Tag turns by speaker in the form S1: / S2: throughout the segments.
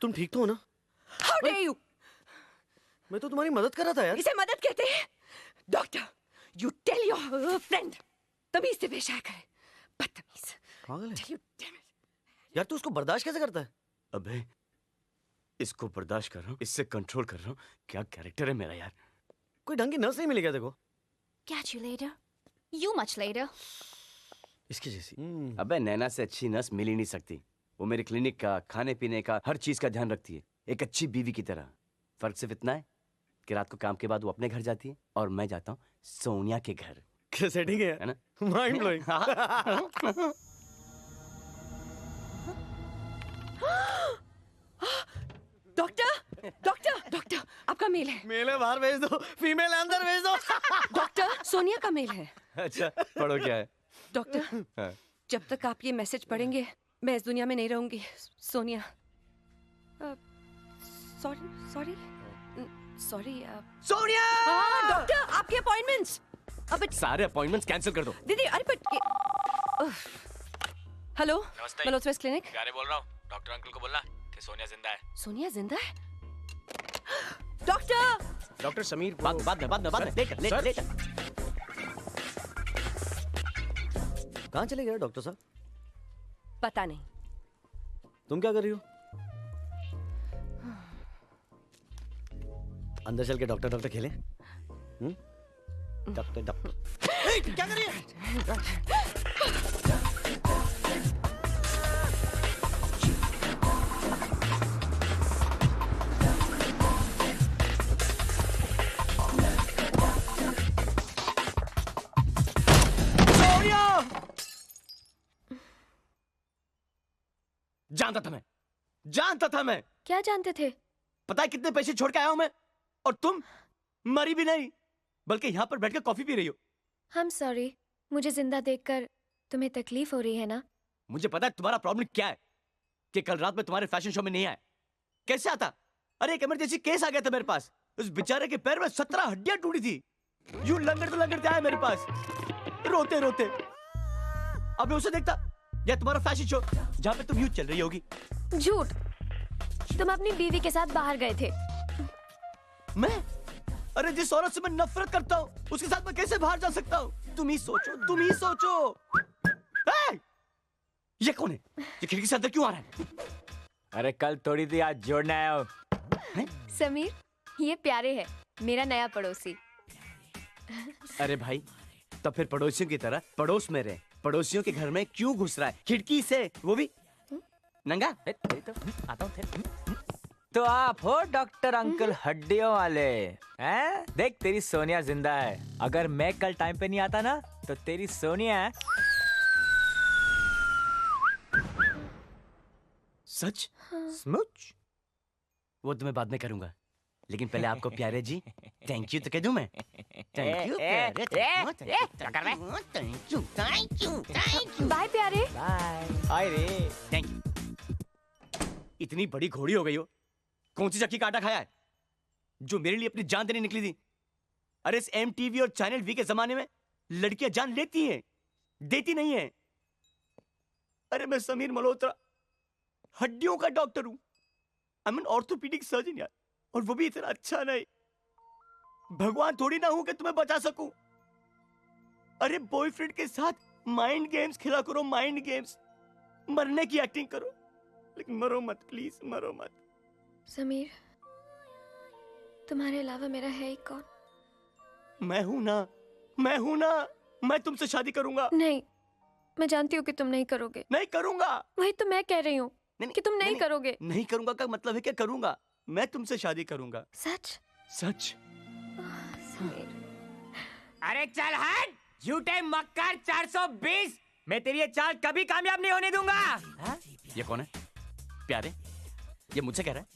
S1: तुम ठीक तो हो ना?
S2: How dare you?
S1: मैं तो तुम्हारी मदद कर रहा था यार।
S2: इसे मदद कहते हैं? Doctor, you tell your friend. तमीज से पेश आया करे। बदतमीज।
S1: पागल है
S2: Tell you, damn it.
S1: यार, तू उसको बर्दाश्त कैसे करता है?
S3: अबे इसको बर्दाश्त कर रहा हूँ, इससे कंट्रोल कर रहा हूँ। क्या कैरेक्टर है मेरा यार।
S1: कोई ढंग की नर्स नहीं मिली क्या देखो?
S4: Catch you later. You much later.
S1: इसकी जैसी।
S3: अबे नैना से अच्छी नर्स मिल ही नहीं सकती। वो मेरे क्लिनिक का, खाने पीने का, हर चीज का ध्यान रखती है, एक अच्छी बीवी की तरह। फर्क सिर्फ इतना है कि रात को काम के बाद वो अपने घर जाती है और मैं जाता हूँ सोनिया के घर।
S1: क्या सेटिंग है
S3: ना?
S1: Mind blowing.
S2: Doctor, doctor, doctor, आपका मेल है।
S1: मेल है बाहर भेज दो, फीमेल अंदर भेज दो।
S2: डॉक्टर, सोनिया का मेल है।
S3: अच्छा, पढ़ो क्या है?
S2: डॉक्टर,
S3: हाँ।
S2: जब तक आप ये मैसेज पढ़ेंगे मैं इस दुनिया में नहीं रहूंगी। Sonia, sorry sorry sorry.
S3: Sonia!
S2: Doctor, आपकी अपॉइंटमेंट्स। अब
S3: सारे अपॉइंटमेंट्स कैंसिल कर दो।
S2: दीदी, अरे बट हेलो,
S5: नमस्ते।
S2: मल्होत्रा क्लिनिक।
S5: प्यारे बोल रहा हूँ, डॉक्टर अंकल को बोलना कि सोनिया जिंदा है।
S2: सोनिया जिंदा है? डॉक्टर!
S1: डॉक्टर समीर
S3: बाद में लेटर।
S1: कहाँ चले गए डॉक्टर साहब?
S2: पता नहीं।
S1: तुम क्या कर रही हो? अंदर चल के डॉक्टर खेले? डॉक्टर क्या कर रही है?
S3: जानता था मैं।
S4: क्या जानते थे?
S3: पता है कितने पैसे छोड़ के आया हूं मैं? और तुम मरी भी नहीं, बल्कि यहाँ पर बैठ के कॉफी पी रही हो।
S4: I'm sorry, मुझे जिंदा देखकर तुम्हें तकलीफ हो रही है ना?
S3: मुझे पता है तुम्हारा प्रॉब्लम क्या है, कि कल रात में तुम्हारे फैशन शो में नहीं आया। कैसे आता? अरे एक इमरजेंसी केस आ गया था मेरे पास। उस बेचारे के पैर में 17 हड्डियां टूटी थी। यूं लंगड़ते आया मेरे पास, रोते रोते। अब मैं उसे देखता, या तुम्हारा फैशन शो जहाँ पे तुम यूं चल रही होगी।
S4: झूठ, तुम अपनी बीवी के साथ बाहर गए थे।
S3: मैं? अरे जिस औरत से मैं नफरत करता हूँ, उसके साथ मैं कैसे बाहर जा सकता हूँ? तुम ही सोचो। ये कौन है? ये खिड़की से अंदर क्यों आ रहा है?
S5: अरे कल तोड़ी थी, आज जोड़ने आया हूँ।
S4: समीर, ये प्यारे है, मेरा नया पड़ोसी।
S3: अरे भाई, तो फिर पड़ोसियों की तरह पड़ोस में रहे। पड़ोसियों के घर में क्यों घुस रहा है खिड़की से, वो भी नंगा?
S5: आता हूँ। तो आप हो डॉक्टर अंकल हड्डियों वाले हैं? देख तेरी सोनिया जिंदा है। अगर मैं कल टाइम पे नहीं आता ना, तो तेरी सोनिया
S3: सच?
S5: स्मूच।
S3: वो तो मैं बाद में करूंगा, लेकिन पहले आपको प्यारे जी थैंक यू तो कह दूं मैं? थैंक यू
S4: बाय प्यारे।
S5: बाय। हाय रे।
S3: Thank you. इतनी बड़ी घोड़ी हो गई हो, कौन सी चक्की का आटा खाया है जो मेरे लिए अपनी जान देने निकली थी? अरे इस MTV और चैनल V के जमाने में लड़कियां जान लेती हैं, देती नहीं है। अरे मैं समीर मल्होत्रा, हड्डियों का डॉक्टर हूं। I am an orthopaedic surgeon यार, और वो भी इतना अच्छा नहीं। भगवान थोड़ी ना हूं कि तुम्हें बचा सकूं। अरे बॉयफ्रेंड के साथ माइंड गेम्स खेला करो, माइंड गेम्स। मरने की एक्टिंग करो, लेकिन मरो मत, प्लीज मरो मत।
S4: समीर, तुम्हारे अलावा मेरा है ही कौन?
S3: मैं हूं ना, मैं तुमसे शादी करूंगा।
S4: नहीं, मैं जानती हूँ कि तुम नहीं करोगे।
S3: नहीं करूंगा।
S4: वही तो मैं कह रही हूँ कि तुम नहीं करोगे।
S3: नहीं करूंगा का मतलब है कि करूंगा। मैं तुमसे शादी करूंगा।
S4: सच?
S3: सच।
S4: समीर,
S5: अरे चल हट, झूठे मक्कार 420। मैं तेरी ये चाल कभी कामयाब नहीं होने दूंगा।
S3: ये कौन है? प्यारे, ये मुझसे कह रहा है?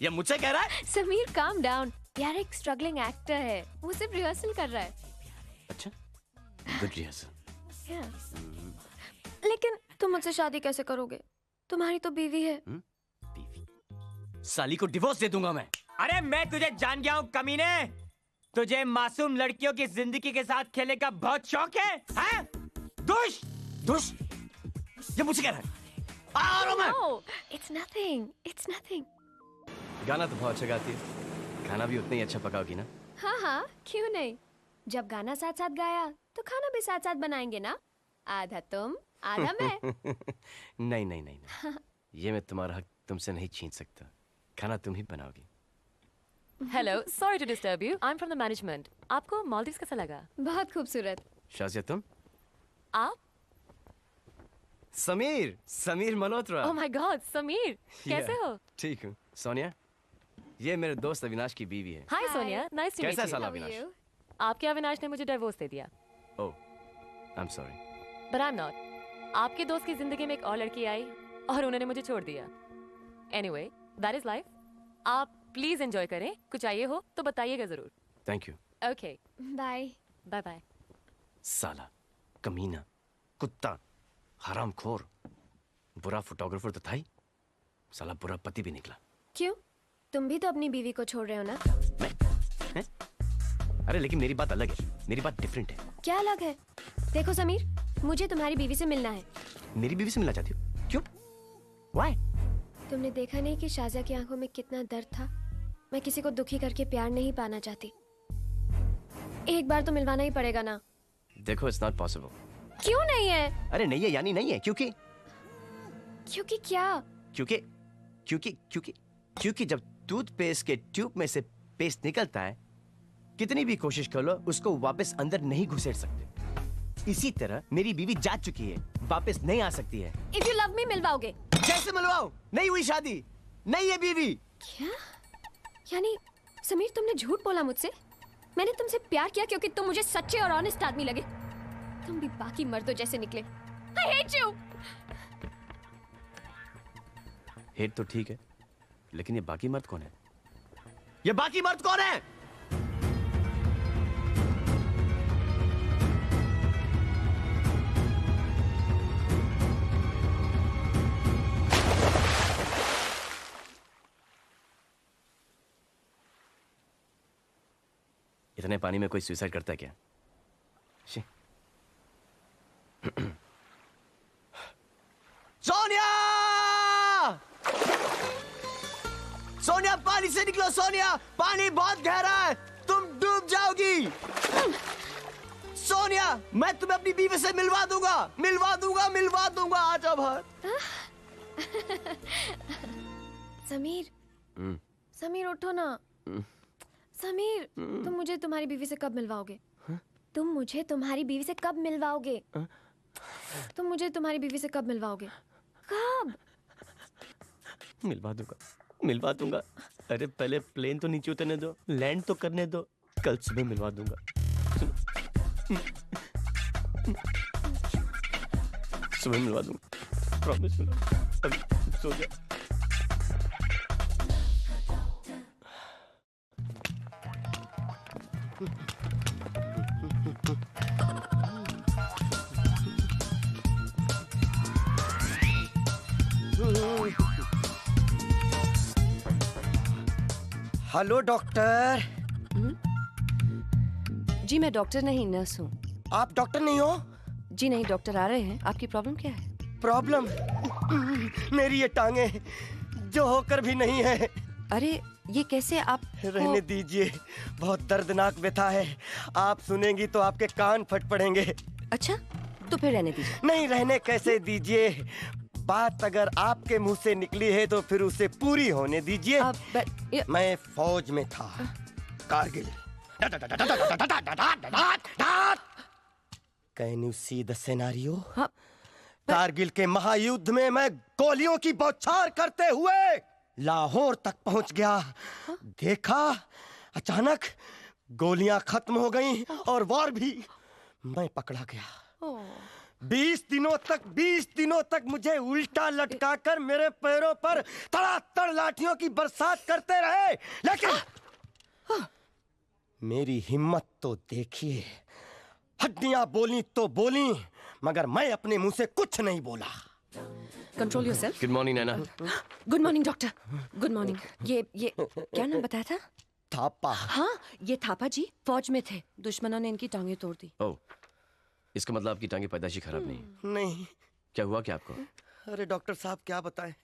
S3: ये मुझसे कह रहा है?
S4: Sameer calm down. प्यारे एक स्ट्रगलिंग एक्टर है, वो सिर्फ रिहर्सल कर रहा है।
S3: अच्छा, गुड रिहर्सल।
S4: लेकिन तुम मुझसे शादी कैसे करोगे? तुम्हारी तो बीवी है।
S3: बीवी? साली को डिवोर्स दे दूंगा मैं।
S5: अरे मैं तुझे जान गया हूँ कमीने। तुझे मासूम लड़कियों की जिंदगी के साथ खेलने का बहुत शौक है, हैं? दुष्ट।
S3: ये मुझसे कह रहा है? आ रहा हूं मैं।
S4: No, it's nothing. It's nothing.
S3: गाना तो बहुत अच्छा गाती है, खाना भी उतना ही अच्छा पकाओगी ना?
S4: हाँ हाँ, क्यों नहीं? जब गाना साथ साथ गाया तो खाना भी साथ साथ बनाएंगे ना? आधा तुम, आधा मैं.
S3: नहीं नहीं नहीं नहीं, ये मैं तुम्हारा हक तुमसे नहीं छीन सकता। खाना तुम ही बनाओगी।
S6: Hello, sorry to disturb you. I'm from the management. आपको मालदीव्स कैसा लगा?
S4: बहुत खूबसूरत.
S3: शाजिया तुम?
S6: आप?
S3: Sameer, Sameer Malhotra.
S6: Oh my God, Sameer, कैसे
S3: Yeah,
S6: हो?
S3: ठीक हूँ। सोनिया, ये मेरे दोस्त अविनाश की बीवी है।
S6: Hi Sonia, nice to meet
S3: कैसा है
S6: you.
S3: साला
S4: How are
S3: अविनाश?
S4: you?
S6: आपके अविनाश ने मुझे डिवोर्स दे दिया.
S3: Oh, I am sorry.
S6: But I'm not. आपके दोस्त की जिंदगी में एक और लड़की आई और उन्होंने मुझे छोड़ दिया. Anyway, that is life. आप प्लीज एंजॉय करें. कुछ चाहिए हो तो बताइएगा जरूर.
S3: Thank you.
S6: Okay,
S4: Bye.
S6: bye bye.
S3: साला, कमीना, कुत्ता, हरामखोर, बुरा फोटोग्राफर तो था ही, साला बुरा पति भी निकला।
S4: क्यों? तुम भी तो अपनी बीवी को छोड़ रहे हो ना?
S3: हैं? अरे लेकिन मेरी बात अलग है, मेरी बात डिफरेंट है।
S4: क्या अलग है? देखो समीर, मुझे तुम्हारी बीवी से मिलना है.
S3: मेरी बीवी से मिलना चाहती हो? क्यों? Why?
S4: तुमने देखा नहीं कि शाज़ा की आंखों में कितना दर्द था? मैं किसी को दुखी करके प्यार नहीं पाना चाहती. एक बार तो मिलवाना ही पड़ेगा ना.
S3: देखो, it's not possible.
S4: क्यों नहीं है?
S3: अरे नहीं है यानी नहीं है, क्योंकि
S4: क्योंकि क्या?
S3: क्योंकि क्योंकि क्योंकि क्योंकि जब टूथपेस्ट के ट्यूब में से पेस्ट निकलता है, कितनी भी कोशिश कर लो उसको वापस अंदर नहीं घुसेड़ सकते। इसी तरह मेरी बीवी जा चुकी है, वापस नहीं आ सकती है।
S4: If you love me, मिलवाओगे?
S3: कैसे मिलवाओ? नहीं हुई शादी, नहीं है बीवी।
S4: क्या? यानी समीर तुमने झूठ बोला मुझसे? मैंने तुमसे प्यार किया क्योंकि तुम मुझे सच्चे और ऑनेस्ट आदमी लगे. तुम भी बाकी मर्दों जैसे निकले. I hate you.
S3: हेट तो ठीक है, लेकिन ये बाकी मर्द कौन है? ये बाकी मर्द कौन है? इतने पानी में कोई सुसाइड करता है क्या? शी। सोनिया! सोनिया, पानी से निकलो सोनिया! पानी बहुत गहरा है, तुम डूब जाओगी। सोनिया, मैं तुम्हें अपनी बीवी से मिलवा दूंगा, मिलवा दूंगा, मिलवा दूंगा। आ जाओ बाहर।
S4: समीर, समीर उठो ना. समीर, तुम मुझे तुम्हारी बीवी से कब मिलवाओगे? तुम मुझे तुम्हारी बीवी से कब मिलवाओगे? तुम मुझे तुम्हारी बीवी से कब मिलवाओगे? कब?
S3: मिलवा दूंगा, मिलवा दूंगा। अरे पहले प्लेन तो नीचे उतरने दो, लैंड तो करने दो, कल सुबह मिलवा दूंगा। सुबह मिलवा दूंगा, प्रॉमिस। अभी सो जा।
S1: Hello doctor.
S2: जी मैं डॉक्टर नहीं, नर्स हूँ।
S1: आप डॉक्टर नहीं हो?
S2: जी नहीं, डॉक्टर आ रहे हैं। आपकी प्रॉब्लम क्या है?
S1: प्रॉब्लम मेरी ये टांगे जो होकर भी नहीं है।
S2: अरे ये कैसे? आप
S1: रहने दीजिए, बहुत दर्दनाक व्यथा है। आप सुनेंगी तो आपके कान फट पड़ेंगे।
S2: अच्छा, तो फिर रहने दीजिए।
S1: नहीं, रहने कैसे दीजिए? बात अगर आपके मुंह से निकली है तो फिर उसे पूरी होने दीजिए। मैं फौज में था, Kargil. Can you see the scenario? Kargil के महायुद्ध में मैं गोलियों की बौछार करते हुए लाहौर तक पहुंच गया। देखा, अचानक गोलियां खत्म हो गईं और वॉर भी। मैं पकड़ा गया। 20 दिनों तक मुझे उल्टा लटकाकर मेरे पैरों पर तड़ातड़ लाठियों की बरसात करते रहे। लेकिन मेरी हिम्मत तो देखिए। हड्डियां बोली तो बोली, मगर मैं अपने मुंह से कुछ नहीं बोला।
S2: Control yourself.
S3: Good morning Naina.
S2: Good morning doctor. Good morning. ये क्या नाम बताया था?
S1: थापा।
S2: हाँ, ये थापा जी फौज में थे। दुश्मनों ने इनकी टांगे तोड़ दी।
S3: ओह, इसका मतलब आपकी टांगे पैदाइशी खराब नहीं।
S1: नहीं,
S3: क्या हुआ क्या आपको?
S1: अरे डॉक्टर साहब क्या बताएं,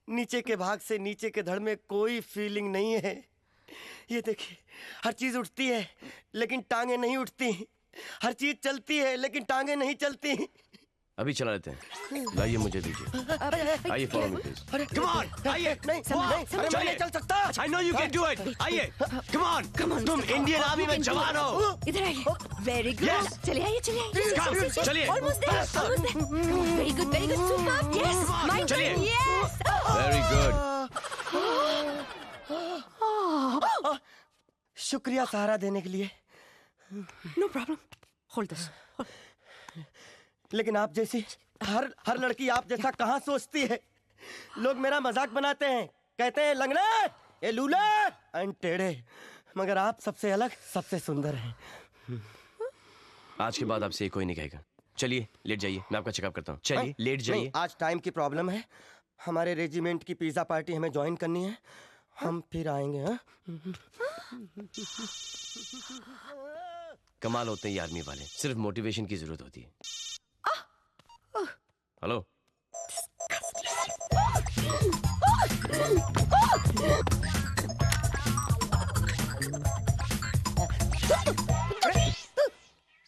S1: नीचे के भाग से नीचे के धड़ में कोई फीलिंग नहीं है। ये देखिए, हर चीज उठती है लेकिन टांगे नहीं उठती, हर चीज चलती है लेकिन टांगे नहीं चलती।
S7: अभी चला लेते हैं, लाइए मुझे दीजिए। आइए फॉलो मी प्लीज।
S1: अरे
S3: Come on, आइए।
S1: नहीं अरे मैं नहीं चल सकता।
S3: I know you can do it. आइए, come on, तुम इंडियन आर्मी में जवान हो।
S2: इधर आइए। Very good.
S3: Yes.
S2: चलिए आइए, चलिए आइए।
S3: Come, चलिए।
S2: Almost there, almost there. Very good, super. Yes, my
S3: चलिए।
S2: turn. Yes.
S7: Very good.
S1: शुक्रिया सहारा देने के लिए,
S2: No problem. Hold this.
S1: लेकिन आप जैसी हर लड़की आप जैसा कहाँ सोचती है। लोग मेरा मजाक बनाते हैं, कहते हैं लंगड़े, ये लूले, टेढ़े, मगर आप सबसे अलग, सबसे सुंदर हैं।
S7: आज के बाद आपसे कोई नहीं कहेगा। चलिए लेट जाइए, मैं आपका चेकअप करता हूँ। चलिए लेट
S1: नहीं,
S7: जाइए।
S1: आज टाइम की प्रॉब्लम है, हमारे रेजिमेंट की पिज्जा पार्टी हमें ज्वाइन करनी है, हम फिर आएंगे। हाँ?
S7: कमाल होते हैं ये आर्मी वाले, सिर्फ मोटिवेशन की जरूरत होती है। हेलो,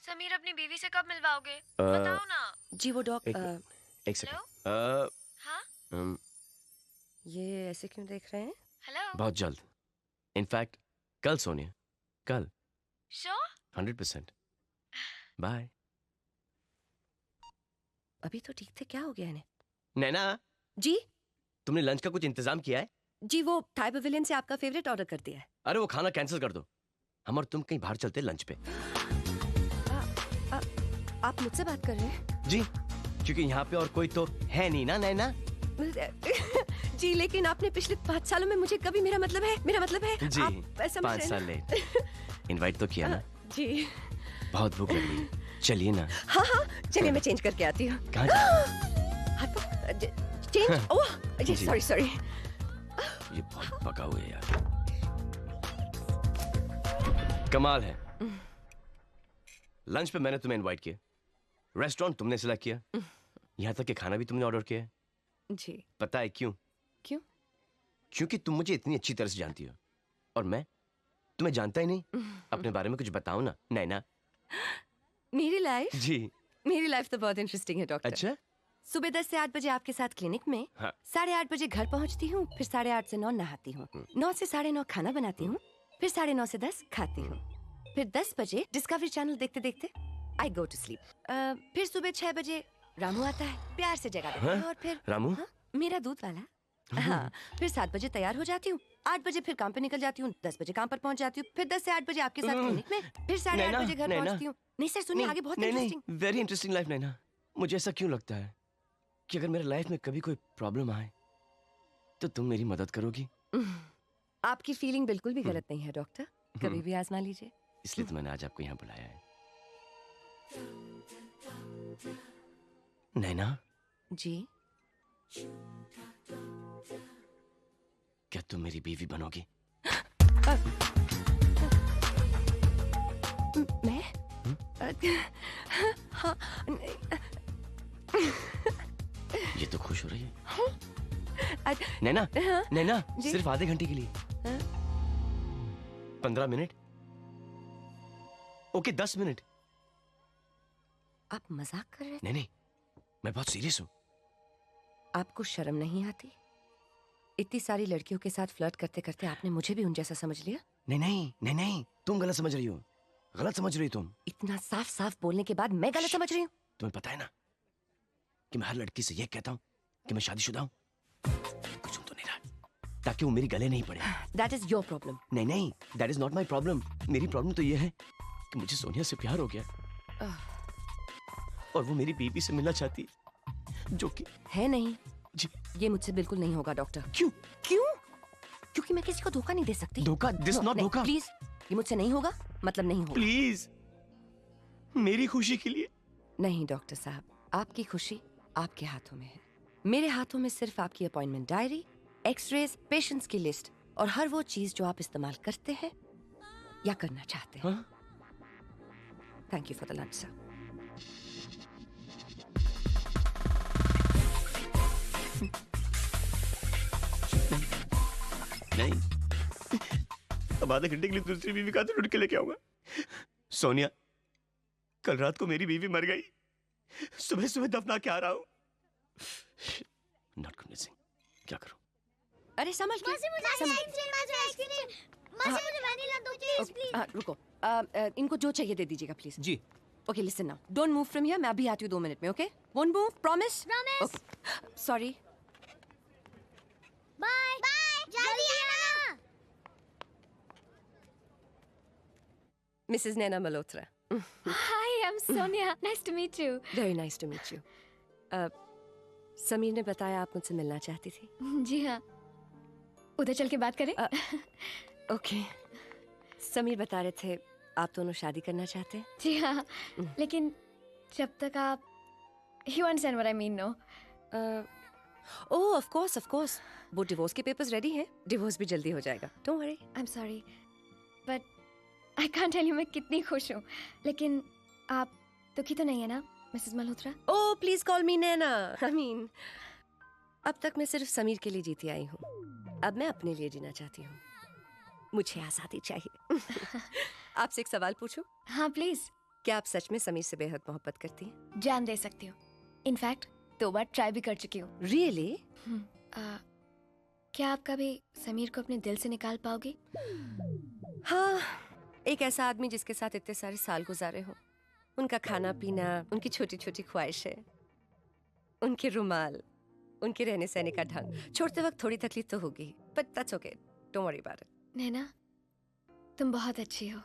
S4: समीर अपनी बीवी से कब मिलवाओगे? बताओ ना।
S2: जी वो डॉग।
S7: एक सेकंड।
S4: हाँ?
S2: ये ऐसे क्यों देख रहे हैं?
S4: हेलो।
S7: बहुत जल्द, इनफैक्ट कल सोनिया, कल।
S4: श्योर?
S7: 100%। बाय।
S2: अभी तो ठीक थे, क्या हो गया इन्हें?
S7: नैना,
S2: जी
S7: तुमने लंच का कुछ इंतजाम किया है?
S2: जी, वो थाई पवेलियन से आपका फेवरेट ऑर्डर कर दिया है।
S7: अरे वो खाना कैंसिल कर दो, हम और तुम कहीं बाहर चलते हैं लंच पे।
S2: आप मुझसे बात कर रहे हैं?
S7: जी, क्योंकि यहाँ पे और कोई तो है नहीं ना नैना।
S2: जी लेकिन आपने पिछले 5 सालों में मुझे कभी मेरा मतलब है
S7: जी,
S2: आप समझ
S7: 5
S2: रहे
S7: साल
S2: हैं
S7: लेट। इनवाइट तो किया ना।
S2: जी
S7: बहुत भूख लग रही है, चलिए ना।
S2: हाँ चलिए मैं चेंज करके आती हूँ।
S7: कहाँ जा-
S2: चेंज? ओह
S7: जी।
S2: सॉरी।
S7: ये बहुत पका हुआ है यार, कमाल है। लंच पे मैंने तुम्हें इनवाइट किया, रेस्टोरेंट तुमने सिलेक्ट किया, यहाँ तक कि खाना भी तुमने ऑर्डर किया है।
S2: जी
S7: पता है क्यों?
S2: क्यों?
S7: क्योंकि तुम मुझे इतनी अच्छी तरह से जानती हो और मैं तुम्हें जानता ही नहीं। अपने बारे में कुछ बताओ ना नैना।
S2: मेरी लाइफ
S7: जी।
S2: तो बहुत इंटरेस्टिंग है डॉक्टर।
S7: अच्छा।
S2: सुबह 10 से 8 बजे आपके साथ क्लिनिक में,
S7: हाँ।
S2: 8:30 बजे घर पहुंचती हूँ, फिर 8:30 से 9 नहाती हूँ, 9 से 9:30 खाना बनाती हूँ, फिर 9:30 से 10 खाती हूँ, फिर 10 बजे डिस्कवरी चैनल देखते देखते आई गो टू स्लीप। फिर सुबह 6 बजे रामू आता है, प्यार से जगा देता है और फिर
S7: रामू?
S2: हाँ, मेरा दूध वाला। हाँ, फिर 7 बजे तैयार हो जाती हूँ, 8 बजे फिर काम पे निकल जाती हूँ, 10 बजे काम पर पहुँच जाती हूँ, फिर 10 से 8 बजे आपके साथ क्लिनिक में, फिर 8:30 बजे घर पहुँचती हूँ। नहीं सर सुनिए, आगे बहुत इंटरेस्टिंग।
S7: वेरी इंटरेस्टिंग लाइफ नैना। मुझे ऐसा क्यों लगता है कि अगर मेरे लाइफ में कभी कोई प्रॉब्लम आए तो तुम मेरी मदद करोगी।
S2: आपकी फीलिंग बिल्कुल भी गलत नहीं है डॉक्टर, कभी भी आजमा लीजिए।
S7: इसलिए तो मैंने आज आपको यहाँ बुलाया है। नैना,
S2: जी
S7: क्या तुम मेरी बीवी बनोगी?
S2: मैं? हाँ,
S7: ये तो खुश हो रही है।
S2: अ-
S7: नैना,
S2: हाँ,
S7: नैना,
S2: जी।
S7: सिर्फ आधे घंटे के लिए।
S2: हाँ।
S7: 15 मिनट? Okay 10 minute.
S2: आप मजाक कर रहे थे?
S7: नहीं, मैं बहुत सीरियस हूँ।
S2: आपको शर्म नहीं आती? इतनी सारी लड़कियों के साथ फ्लर्ट करते करते आपने मुझे भी उन जैसा समझ लिया?
S7: नहीं, तुम गलत समझ रही हो, गलत समझ रही हो तुम।
S2: इतना साफ साफ बोलने के बाद मैं गलत समझ रही हूँ?
S7: तुम्हें पता है ना कि मैं हर लड़की से ये कहता हूँ कि मैं शादीशुदा हूँ। कुछ सुन तो नहीं रहा, ताकि वो मेरी गले नहीं पड़े।
S2: That is your problem.
S7: नहीं, that is not my problem. मेरी प्रॉब्लम तो ये है कि मुझे सोनिया से प्यार हो गया और वो मेरी बीवी से मिलना चाहती है, जो कि
S2: है नहीं।
S7: जी।
S2: ये मुझसे बिल्कुल नहीं होगा डॉक्टर।
S7: क्यों?
S2: क्योंकि मैं किसी को धोखा नहीं दे सकती।
S7: धोखा? This not धोखा।
S2: प्लीज, ये मुझसे नहीं होगा, मतलब नहीं होगा।
S7: प्लीज, मेरी खुशी के लिए।
S2: नहीं डॉक्टर साहब, आपकी खुशी आपके हाथों में है। मेरे हाथों में सिर्फ आपकी अपॉइंटमेंट डायरी, एक्सरेज, पेशेंट्स की लिस्ट और हर वो चीज जो आप इस्तेमाल करते हैं या करना चाहते हैं। Thank you for the lunch sir.
S3: नहीं, अब आधे घंटे के लिए दूसरी बीवी कहाँ से ढूंढ के लेके आऊंगा? सोनिया, कल रात को मेरी बीवी मर गई, सुबह सुबह दफना के आ रहा हूँ। नॉट कन्विंसिंग, क्या करूं?
S2: अरे समझ गई। रुको, इनको जो चाहिए दे दीजिएगा प्लीज।
S3: जी।
S2: Okay listen now, don't move from here, मैं अभी आती हूँ 2 मिनट में। Okay, won't move, promise?
S4: Promise.
S2: Sorry.
S4: Bye bye, जल्दी आना।
S2: Mrs Naina Malhotra.
S4: Hi, I am Sonia, nice to meet you.
S2: Very nice to meet you. Sameer ने बताया आप मुझसे मिलना चाहती थी।
S4: जी हाँ, उधर चल के बात करें?
S2: ओके। समीर बता रहे थे आप दोनों शादी करना चाहते हैं।
S4: जी हाँ, लेकिन जब तक आप you understand what I mean, no?
S2: Oh of course, वो डिवोर्स के पेपर्स रेडी हैं, डिवोर्स भी जल्दी हो जाएगा, don't worry.
S4: I am sorry but I can't tell you मैं कितनी खुश हूँ, लेकिन आप दुखी तो नहीं है ना Mrs Malhotra?
S2: Oh please call me Naina. I mean, अब तक मैं सिर्फ समीर के लिए जीती आई हूँ, अब मैं अपने लिए जीना चाहती हूँ। मुझे आज़ादी चाहिए। आपसे एक सवाल पूछूं?
S4: हाँ प्लीज।
S2: क्या आप सच में समीर से बेहद मोहब्बत करती हैं?
S4: जान दे सकती हूँ, इनफैक्ट 2 बार ट्राई भी कर चुकी हूँ।
S2: रियली?
S4: क्या आप कभी समीर को अपने दिल से निकाल पाओगी?
S2: हाँ, एक ऐसा आदमी जिसके साथ इतने सारे साल गुजारे हो, उनका खाना पीना, उनकी छोटी छोटी ख्वाहिशें, उनके रुमाल, उनके रहने सहने का ढंग। छोड़ते वक्त थोड़ी तकलीफ तो होगी, but that's okay, don't worry about it.
S4: Naina, तुम बहुत अच्छी हो।